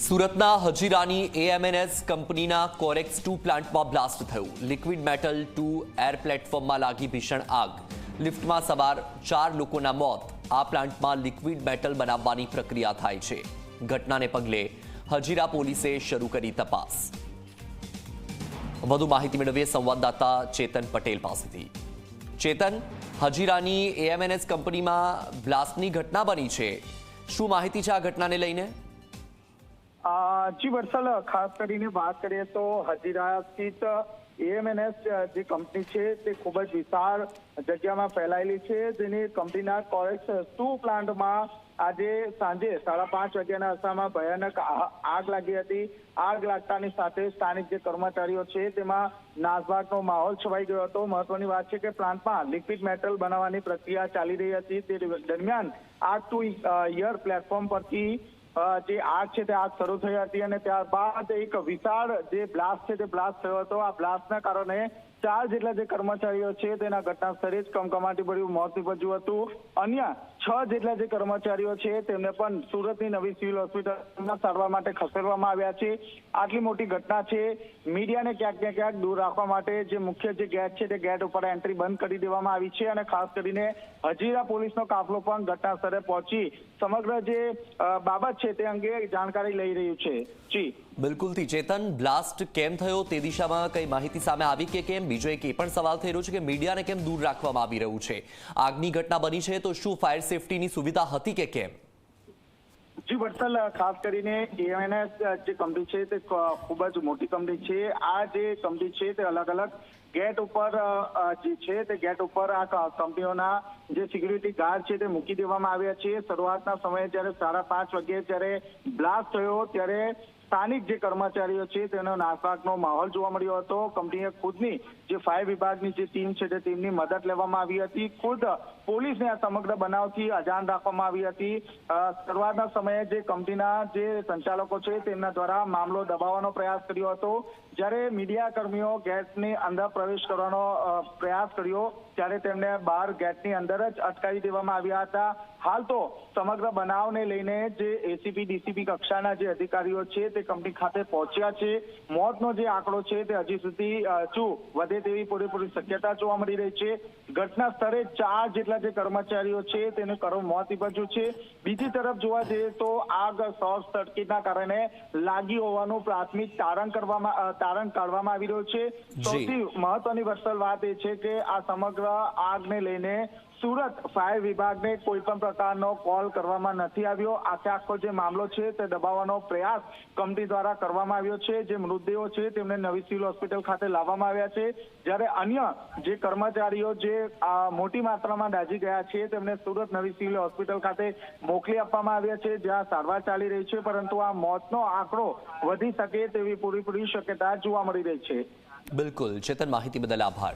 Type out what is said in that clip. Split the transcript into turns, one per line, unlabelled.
સુરતના હજીરાની એએમએનએસ કંપનીના કોરેક્સ 2 પ્લાન્ટમાં બ્લાસ્ટ થયું। લિક્વિડ મેટલ 2 એર પ્લેટફોર્મમાં લાગી ભીષણ આગ। લિફ્ટમાં સવાર 4 લોકોના મોત। આ પ્લાન્ટમાં લિક્વિડ મેટલ બનાવવાની પ્રક્રિયા થાય છે। ઘટનાને પગલે હજીરા પોલીસે શરૂ કરી તપાસ। વધુ માહિતી મેળવીએ સંવાદદાતા ચેતન પટેલ પાસેથી। ચેતન, હજીરાની એએમએનએસ કંપનીમાં બ્લાસ્ટની ઘટના બની છે, શું માહિતી છે આ ઘટનાને લઈને?
જી વત્સલ, ખાસ કરીને વાત કરીએ તો હજીરા સ્થિત એએમએનએસ જે કંપની છે તે ખૂબ જ વિશાળ જગ્યામાં ફેલાયેલી છે, જેની કંપનીના કોરેક્સ 2 પ્લાન્ટમાં આજે સાંજે 5:30 વાગ્યાના અરસામાં ભયાનક આગ લાગી હતી। આગ લાગતાની સાથે સ્થાનિક જે કર્મચારીઓ છે તેમાં નાસભાગનો માહોલ છવાઈ ગયો હતો। મહત્વની વાત છે કે પ્લાન્ટમાં લિક્વિડ મેટલ બનાવવાની પ્રક્રિયા ચાલી રહી હતી। તે દરમિયાન આગ 2 એર પ્લેટફોર્મ પરથી જે આગ છે તે આગ શરૂ થઈ હતી અને ત્યારબાદ એક વિશાળ જે બ્લાસ્ટ છે તે બ્લાસ્ટ થયો હતો। આ બ્લાસ્ટના કારણે 4 જેટલા જે કર્મચારીઓ છે તેના ઘટના સ્થળે જ કમકમાટીભર્યું મોત નીપજ્યું હતું। અન્ય 6 જેટલા જે કર્મચારીઓ છે તેમને પણ સુરતની નવી સિવિલ હોસ્પિટલમાં સારવાર માટે ખસેડવામાં આવ્યા છે। આટલી મોટી ઘટના છે, મીડિયાને ક્યાંક ને ક્યાંક દૂર રાખવા માટે જે મુખ્ય જે ગેટ છે તે ગેટ ઉપર એન્ટ્રી બંધ કરી દેવામાં આવી છે અને ખાસ કરીને હજીરા પોલીસનો કાફલો પણ ઘટના સ્થળે પહોંચી સમગ્ર જે બાબત છે તે અંગે જાણકારી લઈ રહ્યું છે। જી
બિલકુલથી ચેતન, બ્લાસ્ટ કેમ થયો તે દિશામાં કઈ માહિતી સામે આવી કે કેમ? બીજો એક એ પણ સવાલ થઈ રહ્યો છે કે મીડિયાને કેમ દૂર રાખવામાં આવી રહ્યું છે? આગની ઘટના બની છે તો શું ફાયર સેફટીની સુવિધા હતી કે કેમ?
જી વત્સલ, ખાસ કરીને એએમએનએસ જે કંપની છે તે ખૂબ જ મોટી કંપની છે। આ જે કંપની છે તે અલગ અલગ ગેટ ઉપર જે છે તે ગેટ ઉપર આ કંપનીઓના જે સિક્યુરિટી ગાર્ડ છે તે મૂકી દેવામાં આવ્યા છે। શરૂઆતના સમયે જ્યારે 5:30 વાગ્યે જ્યારે બ્લાસ્ટ થયો ત્યારે સ્થાનિક જે કર્મચારીઓ છે તેનો નાસભાગનો માહોલ જોવા મળ્યો હતો। કંપનીએ ખુદની જે ફાયર વિભાગની જે ટીમ છે તે ટીમની મદદ લેવામાં આવી હતી। ખુદ પોલીસને આ સમગ્ર બનાવથી અજાણ રાખવામાં આવી હતી। શરૂઆતના સમયે જે કંપનીના જે સંચાલકો છે તેમના દ્વારા મામલો દબાવવાનો પ્રયાસ કર્યો હતો। જ્યારે મીડિયા કર્મીઓ ગેટની અંદર પ્રવેશ કરવાનો પ્રયાસ કર્યો ત્યારે તેમને બહાર ગેટની અંદર જ અટકાવી દેવામાં આવ્યા હતા। હાલ તો સમગ્ર બનાવને લઈને જે એસીપી ડીસીપી કક્ષાના જે અધિકારીઓ છે તે કંપની ખાતે પહોંચ્યા છે। મોતનો જે આંકડો છે તે હજી સુધી હજુ વધે તેવી પૂરેપૂરી શક્યતા જોવા મળી રહી છે। ઘટના સ્થળે 4 જેટલા જે કર્મચારીઓ છે તેનું કરુણ મોત નીપજ્યું છે। બીજી તરફ જોવા જઈએ તો આગ શોર્ટ સર્કિટના કારણે લાગી હોવાનું પ્રાથમિક તારણ કાઢવામાં આવી રહ્યું છે। સૌથી મહત્વની વત્સલ વાત એ છે કે આ સમગ્ર આગને લઈને સુરત ફાયર વિભાગને કોઈ પણ પ્રકારનો કોલ કરવામાં નથી આવ્યો। આખો જે મામલો છે તે દબાવવાનો પ્રયાસ કંપની દ્વારા કરવામાં આવ્યો છે। જે મૃતદેહો છે તેમને નવી સિવિલ હોસ્પિટલ ખાતે લાવવામાં આવ્યા છે, જ્યારે અન્ય જે કર્મચારીઓ જે મોટી માત્રામાં દાઝી ગયા છે તેમને સુરત નવી સિવિલ હોસ્પિટલ ખાતે મોકલી આપવામાં આવ્યા છે, જ્યાં સારવાર ચાલી રહી છે। પરંતુ આ મોતનો આંકડો વધી શકે તેવી પૂરેપૂરી શક્યતા જોવા મળી રહી છે।
બિલકુલ ચેતન, માહિતી બદલ આભાર।